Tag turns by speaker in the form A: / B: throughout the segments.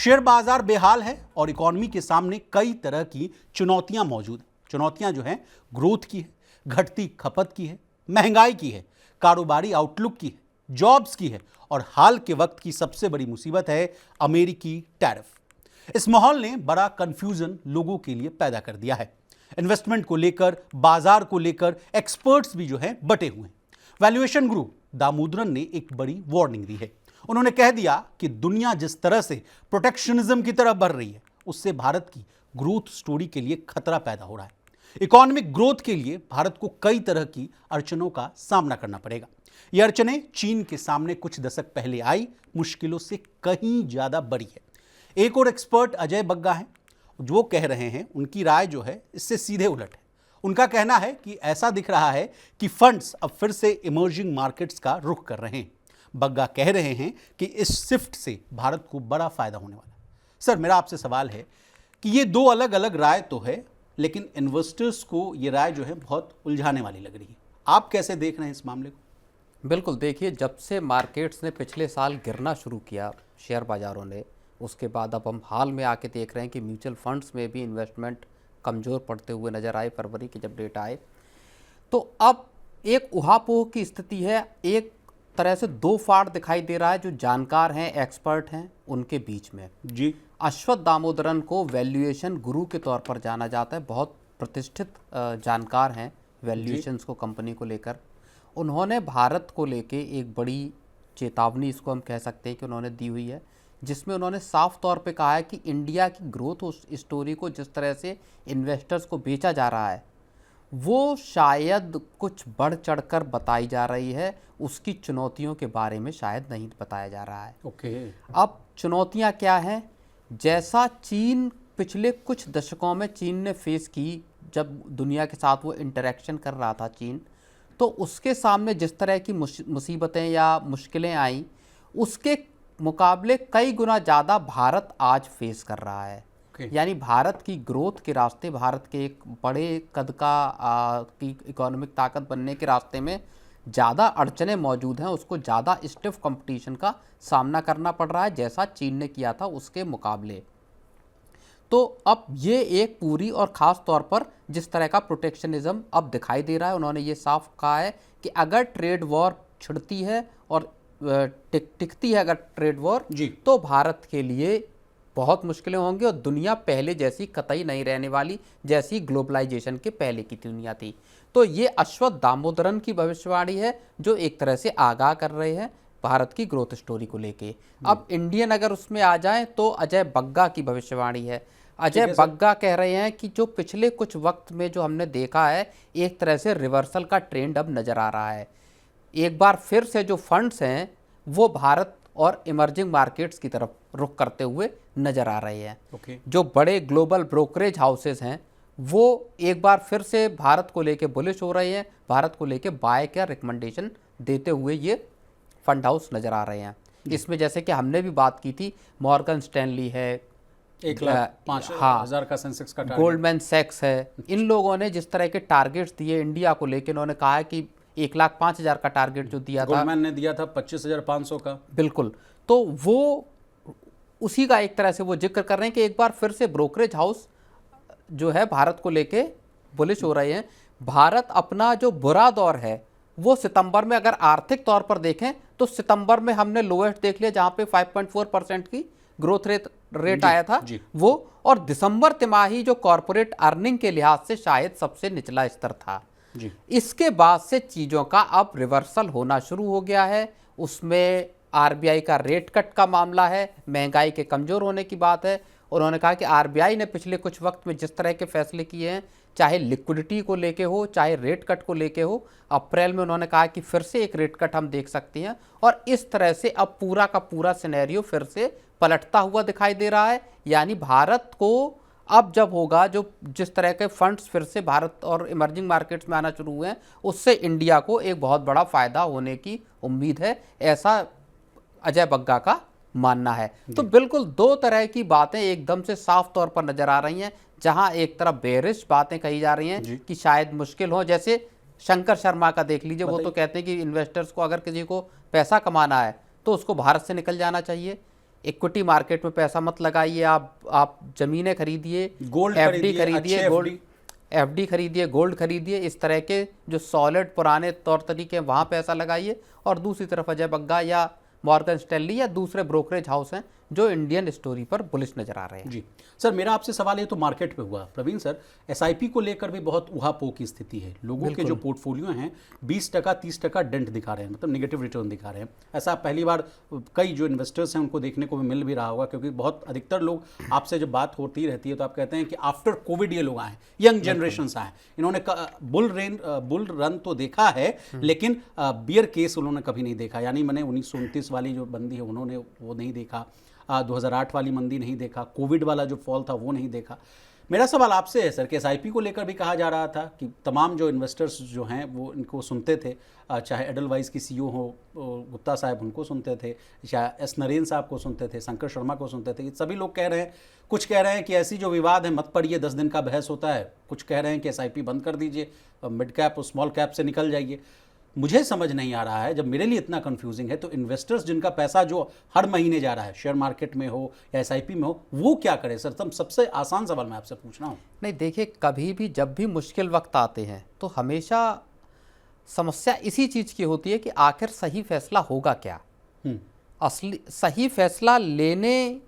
A: Share बाजार बेहाल है और इकॉनमी के सामने कई तरह की चुनौतियां मौजूद हैं। चुनौतियां जो हैं ग्रोथ की है, घटती खपत की है, महंगाई की है, कारोबारी आउटलुक की है, जॉब्स की है और हाल के वक्त की सबसे बड़ी मुसीबत है अमेरिकी टैरिफ। इस माहौल ने बड़ा कंफ्यूजन लोगों के लिए पैदा कर दिया है। इन्वेस्टमेंट को लेकर, बाजार को लेकर एक्सपर्ट्स भी जो हैं बटे हुए हैं। वैल्यूएशन गुरु दामोदरन ने एक बड़ी वार्निंग दी है। उन्होंने कह दिया कि दुनिया जिस तरह से प्रोटेक्शनिज्म की तरफ बढ़ रही है, उससे भारत की ग्रोथ स्टोरी के लिए खतरा पैदा हो रहा है। इकोनॉमिक ग्रोथ के लिए भारत को कई तरह की अड़चनों का सामना करना पड़ेगा। ये अड़चनें चीन के सामने कुछ दशक पहले आई मुश्किलों से कहीं ज्यादा बड़ी है। एक और एक्सपर्ट अजय बग्गा हैं, जो कह रहे हैं, उनकी राय जो है इससे सीधे उलट है। उनका कहना है कि ऐसा दिख रहा है कि फंड्स अब फिर से इमर्जिंग मार्केट्स का रुख कर रहे हैं। बग्गा कह रहे हैं कि इस शिफ्ट से भारत को बड़ा फायदा होने वाला है। सर, मेरा आपसे सवाल है कि ये दो अलग अलग राय तो है, लेकिन इन्वेस्टर्स को ये राय जो है बहुत उलझाने वाली लग रही है। आप कैसे देख रहे हैं इस मामले को?
B: बिल्कुल, देखिए, जब से मार्केट्स ने पिछले साल गिरना शुरू किया, शेयर बाज़ारों ने, उसके बाद अब हम हाल में आके देख रहे हैं कि म्यूचुअल फंड्स में भी इन्वेस्टमेंट कमज़ोर पड़ते हुए नज़र आए। फरवरी के जब डेटा आए तो अब एक उहापोह की स्थिति है। एक तरह से दो फाड़ दिखाई दे रहा है जो जानकार हैं, एक्सपर्ट हैं, उनके बीच में।
A: जी,
B: अश्वत्थ दामोदरन को वैल्यूएशन गुरु के तौर पर जाना जाता है। बहुत प्रतिष्ठित जानकार हैं वैल्यूएशंस को, कंपनी को लेकर। उन्होंने भारत को लेके एक बड़ी चेतावनी, इसको हम कह सकते हैं कि उन्होंने दी हुई है, जिसमें उन्होंने साफ तौर पे कहा है कि इंडिया की ग्रोथ उस स्टोरी को जिस तरह से इन्वेस्टर्स को बेचा जा रहा है, वो शायद कुछ बढ़ चढ़कर बताई जा रही है, उसकी चुनौतियों के बारे में शायद नहीं बताया जा रहा है।
A: ओके।
B: अब चुनौतियां क्या हैं? जैसा चीन पिछले कुछ दशकों में चीन ने फेस की, जब दुनिया के साथ वो इंटरेक्शन कर रहा था चीन, तो उसके सामने जिस तरह की मुसीबतें या मुश्किलें आई, उसके मुकाबले कई गुना ज़्यादा भारत आज फेस कर रहा है। यानी भारत की ग्रोथ के रास्ते, भारत के एक बड़े कद की इकोनॉमिक ताकत बनने के रास्ते में ज़्यादा अड़चनें मौजूद हैं। उसको ज़्यादा स्टिफ कंपटीशन का सामना करना पड़ रहा है, जैसा चीन ने किया था उसके मुकाबले। तो अब ये एक पूरी और ख़ास तौर पर जिस तरह का प्रोटेक्शनिज्म अब दिखाई दे रहा है, उन्होंने ये साफ कहा है कि अगर ट्रेड वॉर छिड़ती है और टिकती है अगर ट्रेड वॉर, तो भारत के लिए बहुत मुश्किलें होंगी और दुनिया पहले जैसी कतई नहीं रहने वाली, जैसी ग्लोबलाइजेशन के पहले की दुनिया थी। तो ये अश्वत्थ दामोदरन की भविष्यवाणी है, जो एक तरह से आगाह कर रहे हैं भारत की ग्रोथ स्टोरी को लेके। अब इंडियन अगर उसमें आ जाएं तो अजय बग्गा की भविष्यवाणी है। अजय बग्गा कह रहे हैं कि जो पिछले कुछ वक्त में जो हमने देखा है, एक तरह से रिवर्सल का ट्रेंड अब नज़र आ रहा है। एक बार फिर से जो फंड्स हैं वो भारत और इमर्जिंग मार्केट्स की तरफ रुख करते हुए नज़र आ रहे हैं। जो बड़े ग्लोबल ब्रोकरेज हाउसेस हैं वो एक बार फिर से भारत को लेके बुलिश हो रहे हैं, भारत को लेके बाय का रिकमेंडेशन देते हुए ये फंड हाउस नज़र आ रहे हैं। इसमें जैसे कि हमने भी बात की थी, मॉर्गन स्टैनली है,
A: 1,05,000 का सेंसेक्स का टारगेट,
B: गोल्डमैन सैक्स है, इन लोगों ने जिस तरह के टारगेट्स दिए इंडिया को लेके, उन्होंने कहा है कि 1,05,000 का टारगेट जो दिया था,
A: गोल्डमैन ने दिया था 25,500 का।
B: बिल्कुल, तो वो उसी का एक तरह से वो जिक्र कर रहे हैं कि एक बार फिर से ब्रोकरेज हाउस जो है भारत को लेके बुलिश हो रहे हैं। भारत अपना जो बुरा दौर है वो सितंबर में, अगर आर्थिक तौर पर देखें तो सितंबर में हमने लोएस्ट देख लिया, जहां पे 5.4% की ग्रोथ रेट आया था वो, और दिसंबर तिमाही जो कॉर्पोरेट अर्निंग के लिहाज से शायद सबसे निचला स्तर था। इसके बाद से चीज़ों का अब रिवर्सल होना शुरू हो गया है। उसमें आरबीआई का रेट कट का मामला है, महंगाई के कमज़ोर होने की बात है। उन्होंने कहा कि आरबीआई ने पिछले कुछ वक्त में जिस तरह के फैसले किए हैं, चाहे लिक्विडिटी को लेके हो, चाहे रेट कट को लेके हो, अप्रैल में उन्होंने कहा कि फिर से एक रेट कट हम देख सकते हैं, और इस तरह से अब पूरा का पूरा सिनेरियो फिर से पलटता हुआ दिखाई दे रहा है। यानी भारत को अब जब होगा, जो जिस तरह के फंड्स फिर से भारत और इमर्जिंग मार्केट्स में आना शुरू हुए हैं, उससे इंडिया को एक बहुत बड़ा फायदा होने की उम्मीद है, ऐसा अजय बग्गा का मानना है। तो बिल्कुल दो तरह की बातें एकदम से साफ तौर पर नजर आ रही हैं। जहां एक तरफ बेरिश बातें कही जा रही हैं कि शायद मुश्किल हो, जैसे शंकर शर्मा का देख लीजिए, वो तो कहते हैं कि इन्वेस्टर्स को अगर किसी को पैसा कमाना है तो उसको भारत से निकल जाना चाहिए। इक्विटी मार्केट में पैसा मत लगाइए, आप जमीनें खरीदिए,
A: गोल्ड
B: एफडी
A: खरीदिए,
B: खरीदिए,
A: अच्छे
B: गोल्ड
A: FD
B: एफडी खरीदिए, गोल्ड खरीदिए, इस तरह के जो सॉलिड पुराने तौर तरीके हैं वहाँ पैसा लगाइए। और दूसरी तरफ अजय बग्गा या मॉर्गन स्टैनली या दूसरे ब्रोकरेज हाउस हैं जो इंडियन स्टोरी पर बुलिश नजर आ रहे हैं।
A: जी सर, मेरा आपसे सवाल ये तो मार्केट पे हुआ। प्रवीण सर, एसआईपी को लेकर भी बहुत उहापोह की स्थिति है। लोगों के जो पोर्टफोलियो हैं 20% 30% डेंट दिखा रहे हैं, मतलब नेगेटिव रिटर्न दिखा रहे हैं। ऐसा पहली बार कई जो इन्वेस्टर्स हैं उनको देखने को भी मिल भी रहा होगा, क्योंकि बहुत अधिकतर लोग आपसे जब बात होती रहती है तो आप कहते हैं कि आफ्टर कोविड ये लोग आए, यंग जनरेशन आए, इन्होंने बुल रन तो देखा है लेकिन बियर केस उन्होंने कभी नहीं देखा। यानी मैंने 1929 वाली जो बंदी है उन्होंने वो नहीं देखा, 2008 वाली मंदी नहीं देखा, कोविड वाला जो फॉल था वो नहीं देखा। मेरा सवाल आपसे है सर कि एसआईपी को लेकर भी कहा जा रहा था कि तमाम जो इन्वेस्टर्स जो हैं वो इनको सुनते थे, चाहे एडलवाइज की सीईओ हो गुप्ता साहब उनको सुनते थे, चाहे एस नरेन साहब को सुनते थे, शंकर शर्मा को सुनते थे। सभी लोग कह रहे हैं, कुछ कह रहे हैं कि ऐसी जो विवाद है मत पड़िए, 10 दिन का बहस होता है, कुछ कह रहे हैं कि एसआईपी बंद कर दीजिए, मिड कैप और स्मॉल कैप से निकल जाइए। मुझे समझ नहीं आ रहा है, जब मेरे लिए इतना कंफ्यूजिंग है तो इन्वेस्टर्स जिनका पैसा जो हर महीने जा रहा है शेयर मार्केट में हो या एसआईपी में हो, वो क्या करे सर? तब सबसे आसान सवाल मैं आपसे पूछ रहा हूँ।
B: नहीं देखिए, कभी भी जब भी मुश्किल वक्त आते हैं तो हमेशा समस्या इसी चीज़ की होती है कि आखिर सही फैसला होगा क्या। असली सही फैसला लेने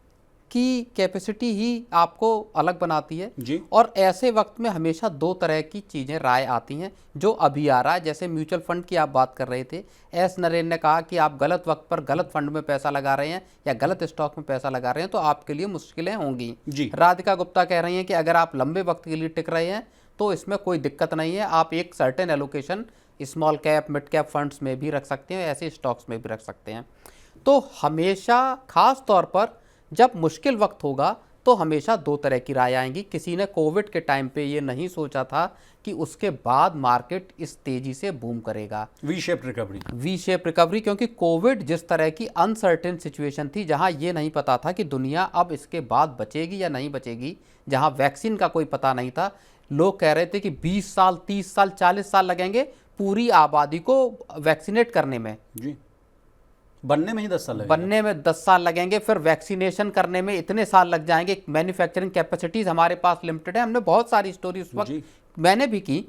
B: की कैपेसिटी ही आपको अलग बनाती है
A: जी।
B: और ऐसे वक्त में हमेशा दो तरह की चीज़ें राय आती हैं जो अभी आ रहा है। जैसे म्यूचुअल फंड की आप बात कर रहे थे, एस नरेन ने कहा कि आप गलत वक्त पर गलत फंड में पैसा लगा रहे हैं या गलत स्टॉक में पैसा लगा रहे हैं तो आपके लिए मुश्किलें होंगी।
A: जी।
B: राधिका गुप्ता कह रही हैं कि अगर आप लंबे वक्त के लिए टिक रहे हैं तो इसमें कोई दिक्कत नहीं है, आप एक certain allocation small cap mid cap funds में भी रख सकते हैं, ऐसे स्टॉक्स में भी रख सकते हैं। तो हमेशा खास तौर पर जब मुश्किल वक्त होगा तो हमेशा दो तरह की राय आएंगी। किसी ने कोविड के टाइम पे ये नहीं सोचा था कि उसके बाद मार्केट इस तेजी से बूम करेगा, वी शेप रिकवरी, क्योंकि कोविड जिस तरह की अनसर्टेन सिचुएशन थी, जहां ये नहीं पता था कि दुनिया अब इसके बाद बचेगी या नहीं बचेगी, जहां वैक्सीन का कोई पता नहीं था। लोग कह रहे थे कि 20 साल 30 साल 40 साल लगेंगे पूरी आबादी को वैक्सीनेट करने में,
A: जी। बनने में ही 10 साल लगेंगे,
B: बनने में 10 साल लगेंगे, फिर वैक्सीनेशन करने में इतने साल लग जाएंगे। मैन्युफैक्चरिंग कैपेसिटीज हमारे पास लिमिटेड है। हमने बहुत सारी स्टोरी उस वक्त मैंने भी की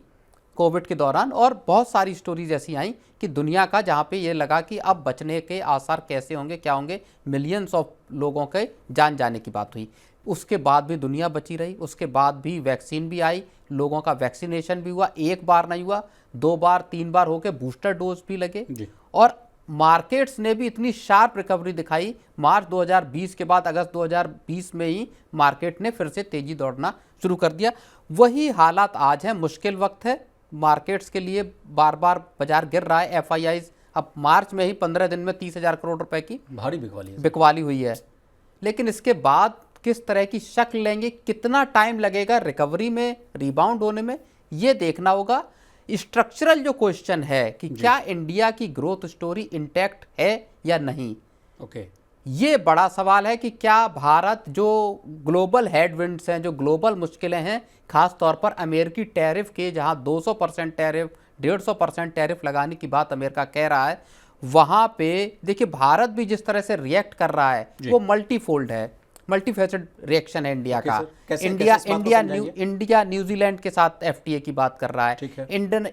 B: कोविड के दौरान, और बहुत सारी स्टोरीज ऐसी आई कि दुनिया का जहाँ पे ये लगा कि अब बचने के आसार कैसे होंगे, क्या होंगे, मिलियंस ऑफ लोगों के जान जाने की बात हुई। उसके बाद भी दुनिया बची रही, उसके बाद भी वैक्सीन भी आई, लोगों का वैक्सीनेशन भी हुआ, एक बार नहीं हुआ 2 बार 3 बार होके बूस्टर डोज भी लगे, और मार्केट्स ने भी इतनी शार्प रिकवरी दिखाई। मार्च 2020 के बाद अगस्त 2020 में ही मार्केट ने फिर से तेजी दौड़ना शुरू कर दिया। वही हालात आज हैं, मुश्किल वक्त है मार्केट्स के लिए, बार बार बाजार गिर रहा है। एफआईआईज अब मार्च में ही 15 दिन में 30,000 करोड़ रुपए की
A: भारी
B: बिकवाली हुई है। लेकिन इसके बाद किस तरह की शक्ल लेंगे, कितना टाइम लगेगा रिकवरी में, रिबाउंड होने में, ये देखना होगा। स्ट्रक्चरल जो क्वेश्चन है कि क्या इंडिया की ग्रोथ स्टोरी इंटैक्ट है या नहीं, ये बड़ा सवाल है कि क्या भारत जो ग्लोबल हेडविंड्स हैं, जो ग्लोबल मुश्किलें हैं, खास तौर पर अमेरिकी टैरिफ के, जहां 200% टैरिफ 150% टैरिफ लगाने की बात अमेरिका कह रहा है, वहां पे देखिए भारत भी जिस तरह से रिएक्ट कर रहा है वो मल्टीफोल्ड है, मल्टीफेसेड रिएक्शन है इंडिया का। इंडिया न्यूजीलैंड के साथ एफटीए की बात कर रहा है,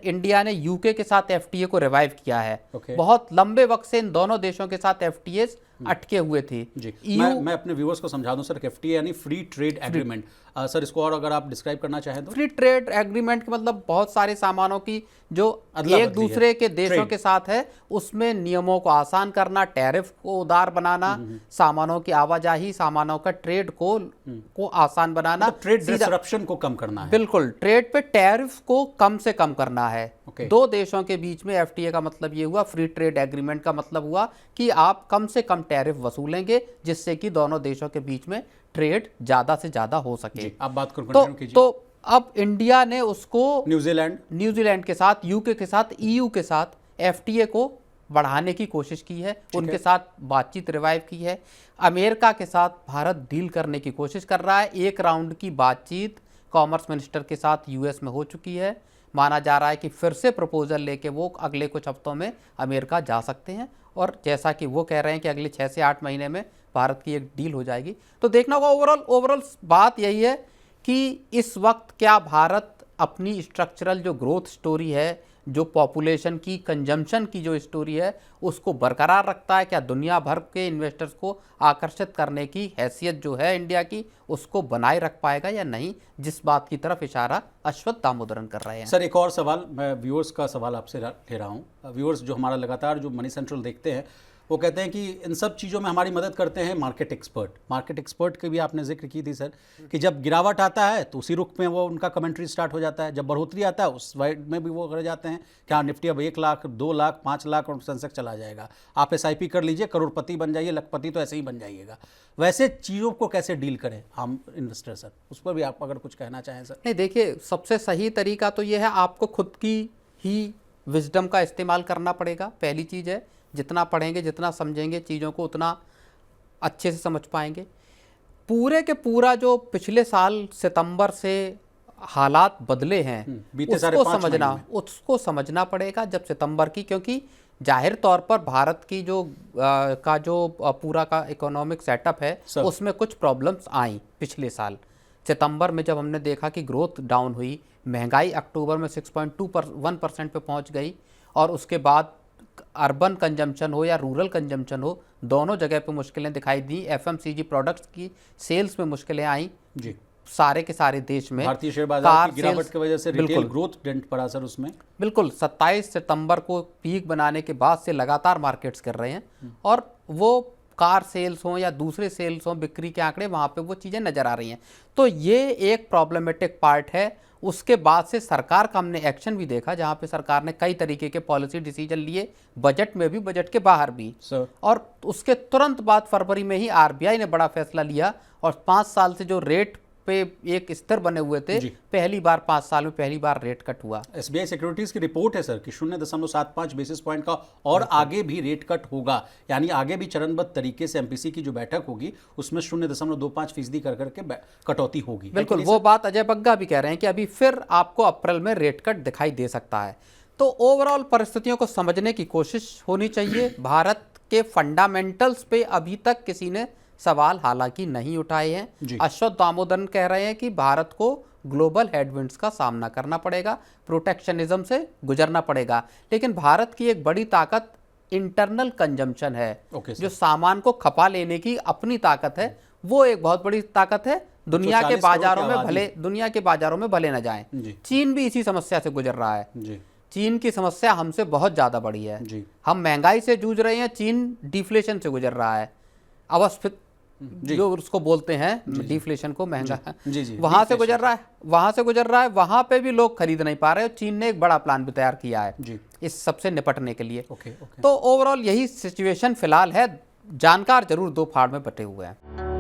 B: इंडिया ने यूके के साथ एफटीए को रिवाइव किया है। बहुत लंबे वक्त से इन दोनों देशों के साथ एफटीए अटके हुए थे।
A: मैं अपने व्यूअर्स को समझा दूं सर, एफटीए यानी फ्री ट्रेड एग्रीमेंट। सर इसको और अगर आप डिस्क्राइब करना चाहें तो।
B: फ्री ट्रेड एग्रीमेंट का मतलब बहुत सारे सामानों की जो एक दूसरे के देशों के साथ है, उसमें नियमों को आसान करना, टैरिफ को उदार बनाना, सामानों की आवाजाही, सामानों का ट्रेड को आसान बनाना,
A: ट्रेड डिसरप्शन को कम करना है।
B: बिल्कुल, ट्रेड पे टैरिफ को कम से कम करना है। दो देशों के बीच में एफटीए का मतलब ये हुआ, फ्री ट्रेड एग्रीमेंट का मतलब हुआ कि आप कम से कम टैरिफ वसूलेंगे, जिससे कि दोनों देशों के बीच में ट्रेड ज्यादा से ज्यादा हो सके।
A: आप बात कर कंटिन्यू कीजिए।
B: तो अब इंडिया ने उसको
A: न्यूजीलैंड
B: के साथ, यूके के साथ, ईयू के साथ एफटीए को बढ़ाने की कोशिश की है, उनके साथ बातचीत रिवाइव की है। अमेरिका के साथ भारत डील करने की कोशिश कर रहा है। एक राउंड की बातचीत कॉमर्स मिनिस्टर के साथ यूएस में हो चुकी है। माना जा रहा है कि फिर से प्रपोजल लेके वो अगले कुछ हफ्तों में अमेरिका जा सकते हैं, और जैसा कि वो कह रहे हैं कि अगले 6 से 8 महीने में भारत की एक डील हो जाएगी। तो देखना होगा ओवरऑल बात यही है कि इस वक्त क्या भारत अपनी स्ट्रक्चरल जो ग्रोथ स्टोरी है, जो पॉपुलेशन की कंजम्पशन की जो स्टोरी है, उसको बरकरार रखता है, क्या दुनिया भर के इन्वेस्टर्स को आकर्षित करने की हैसियत जो है इंडिया की उसको बनाए रख पाएगा या नहीं, जिस बात की तरफ इशारा अश्वत्थ दामोदरन कर रहे हैं।
A: सर एक और सवाल, मैं व्यूअर्स का सवाल आपसे ले रहा हूँ। व्यूअर्स जो हमारा लगातार जो मनी सेंट्रल देखते हैं वो कहते हैं कि इन सब चीज़ों में हमारी मदद करते हैं मार्केट एक्सपर्ट। मार्केट एक्सपर्ट की भी आपने जिक्र की थी सर, कि जब गिरावट आता है तो उसी रुख में वो उनका कमेंट्री स्टार्ट हो जाता है, जब बढ़ोतरी आता है उस वाइड में भी वो कर जाते हैं कि हाँ निफ्टी अब 1 लाख 2 लाख 5 लाख और सेंसेक्स चला जाएगा, आप SIP कर लीजिए, करोड़पति बन जाइए, लखपति तो ऐसे ही बन जाइएगा। वैसे चीज़ों को कैसे डील करें हम इन्वेस्टर सर, उस पर भी आप अगर कुछ कहना चाहें सर।
B: नहीं, देखिए सबसे सही तरीका तो ये है, आपको खुद की ही विजडम का इस्तेमाल करना पड़ेगा। पहली चीज़ है, जितना पढ़ेंगे जितना समझेंगे चीज़ों को उतना अच्छे से समझ पाएंगे। पूरे के पूरा जो पिछले साल सितंबर से हालात बदले हैं
A: बीते
B: उसको समझना पड़ेगा जब सितंबर की, क्योंकि जाहिर तौर पर भारत की जो पूरा का इकोनॉमिक सेटअप है उसमें कुछ प्रॉब्लम्स आई पिछले साल सितंबर में, जब हमने देखा कि ग्रोथ डाउन हुई, महंगाई अक्टूबर में 6.1% पे पहुंच गई, और उसके बाद अर्बन कंजम्पशन हो या रूरल कंजम्पशन हो, दोनों जगह पे मुश्किलें दिखाई दी। FMCG प्रोडक्ट्स की सेल्स में मुश्किलें आई
A: जी,
B: सारे के सारे देश में।
A: भारतीय शेयर बाजार की गिरावट की वजह से रिटेल ग्रोथ डेंट पड़ा सर उसमें।
B: बिल्कुल 27 सितंबर को पीक बनाने के बाद से लगातार मार्केट्स कर रहे हैं, और वो कार सेल्स हो या दूसरे सेल्स हो, बिक्री के आंकड़े वहाँ पे वो चीज़ें नज़र आ रही हैं। तो ये एक प्रॉब्लमेटिक पार्ट है। उसके बाद से सरकार का हमने एक्शन भी देखा, जहाँ पे सरकार ने कई तरीके के पॉलिसी डिसीजन लिए, बजट में भी, बजट के बाहर भी। और उसके तुरंत बाद फरवरी में ही RBI ने बड़ा फैसला लिया, और 5 साल से जो रेट पे एक स्तर बने हुए थे, पहली बार 5 साल में पहली बार रेट कट हुआ।
A: SBI सिक्योरिटीज की रिपोर्ट है सर कि 0.75 बेसिस पॉइंट का और आगे भी रेट कट होगा, यानी आगे भी चरणबद्ध तरीके से MPC की जो बैठक होगी उसमें 0.25% कर करके कटौती होगी।
B: बिल्कुल, वो बात अजय बग्गा भी कह रहे हैं कि अभी फिर आपको अप्रैल में रेट कट दिखाई दे सकता है। तो ओवरऑल परिस्थितियों को समझने की कोशिश होनी चाहिए। भारत के फंडामेंटल्स पे अभी तक किसी ने सवाल हालांकि नहीं उठाए हैं। अश्वत्थ दामोदरन कह रहे हैं कि भारत को ग्लोबल हेडविंड्स का सामना करना पड़ेगा, प्रोटेक्शनिज्म से गुजरना पड़ेगा, लेकिन भारत की एक बड़ी ताकत इंटरनल कंजम्पशन है। जो सामान को खपा लेने की अपनी ताकत है, वो एक बहुत बड़ी ताकत है। दुनिया के बाजारों में भले न जाएं। चीन भी इसी समस्या से गुजर रहा है। चीन की समस्या हमसे बहुत ज़्यादा बड़ी है। हम महंगाई से जूझ रहे हैं, चीन डिफ्लेशन से गुजर रहा है। अवस्थित जो उसको बोलते हैं डिफ्लेशन को, महंगा वहां से गुजर रहा है। वहां पे भी लोग खरीद नहीं पा रहे, और चीन ने एक बड़ा प्लान भी तैयार किया है इस सबसे निपटने के लिए। तो ओवरऑल यही सिचुएशन फिलहाल है। जानकार जरूर दो फाड़ में बटे हुए हैं।